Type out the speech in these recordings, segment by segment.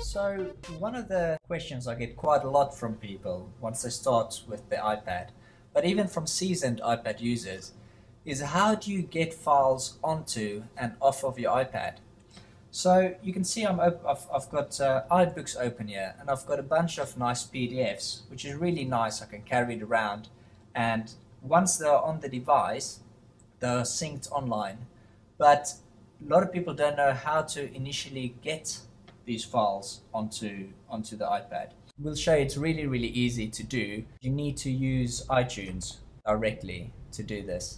So one of the questions I get quite a lot from people once they start with the iPad, but even from seasoned iPad users, is how do you get files onto and off of your iPad? So you can see I've got iBooks open here, and I've got a bunch of nice PDFs, which is really nice. I can carry it around, and once they're on the device, they're synced online. But a lot of people don't know how to initially get these files onto the iPad. We'll show you it's really easy to do. You need to use iTunes directly to do this.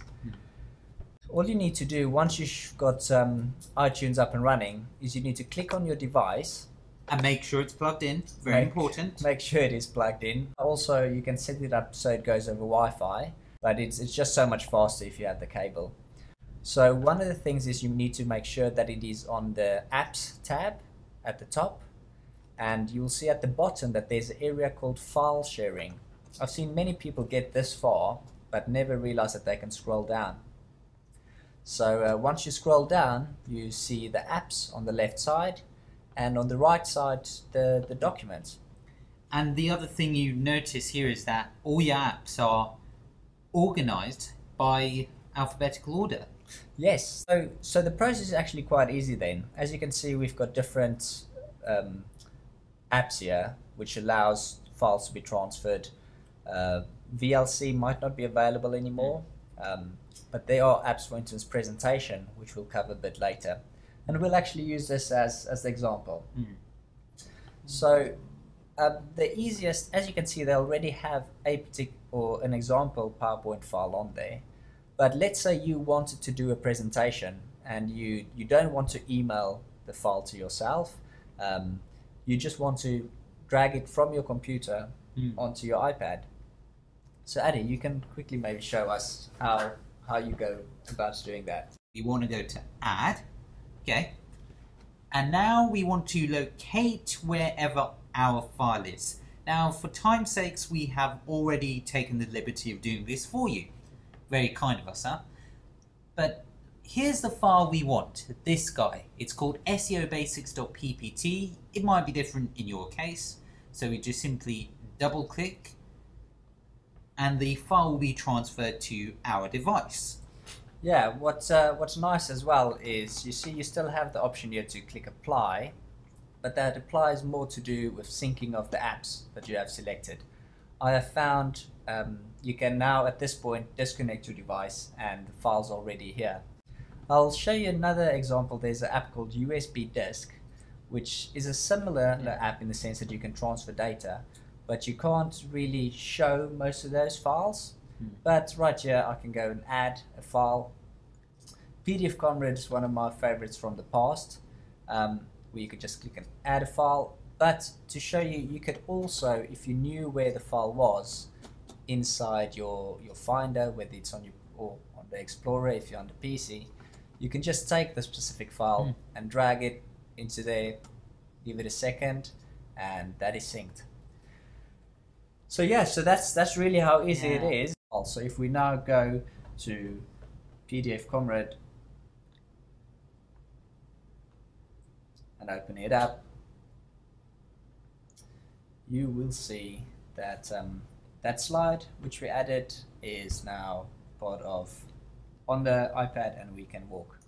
All you need to do once you've got iTunes up and running is you need to click on your device and make sure it's plugged in. Very important. Make sure it is plugged in. Also, you can set it up so it goes over Wi-Fi, but it's just so much faster if you have the cable. So one of the things is you need to make sure that it is on the Apps tab at the top, and you'll see at the bottom that there's an area called File Sharing. I've seen many people get this far but never realize that they can scroll down. So once you scroll down, you see the apps on the left side, and on the right side the documents. And the other thing you notice here is that all your apps are organized by alphabetical order. Yes, so the process is actually quite easy then. As you can see, we've got different apps here, which allows files to be transferred. VLC might not be available anymore, but there are apps, for instance, Presentation, which we'll cover a bit later. And we'll actually use this as the example. So the easiest, as you can see, they already have an example PowerPoint file on there. But let's say you wanted to do a presentation and you don't want to email the file to yourself. You just want to drag it from your computer onto your iPad. So Addy, you can quickly maybe show us how you go about doing that. We want to go to Add, okay? And now we want to locate wherever our file is. Now, for time's sakes, we have already taken the liberty of doing this for you. Very kind of us, huh? But here's the file we want, this guy. It's called seobasics.ppt. It might be different in your case, so we just simply double click and the file will be transferred to our device. Yeah, what's nice as well is you see you still have the option here to click apply, but that applies more to do with syncing of the apps that you have selected. I have found you can now at this point disconnect your device and the file's already here. I'll show you another example. There's an app called USB Disk, which is a similar app in the sense that you can transfer data, but you can't really show most of those files. But right here I can go and add a file. PDF Comrade is one of my favorites from the past, where you could just click and add a file. But to show you, you could also, if you knew where the file was inside your Finder, whether it's on your or on the Explorer if you're on the PC, you can just take the specific file and drag it into there, give it a second, and that is synced. So yeah, so that's really how easy it is. Also, if we now go to PDF Comrade and open it up, you will see that that slide which we added is now part of on the iPad, and we can walk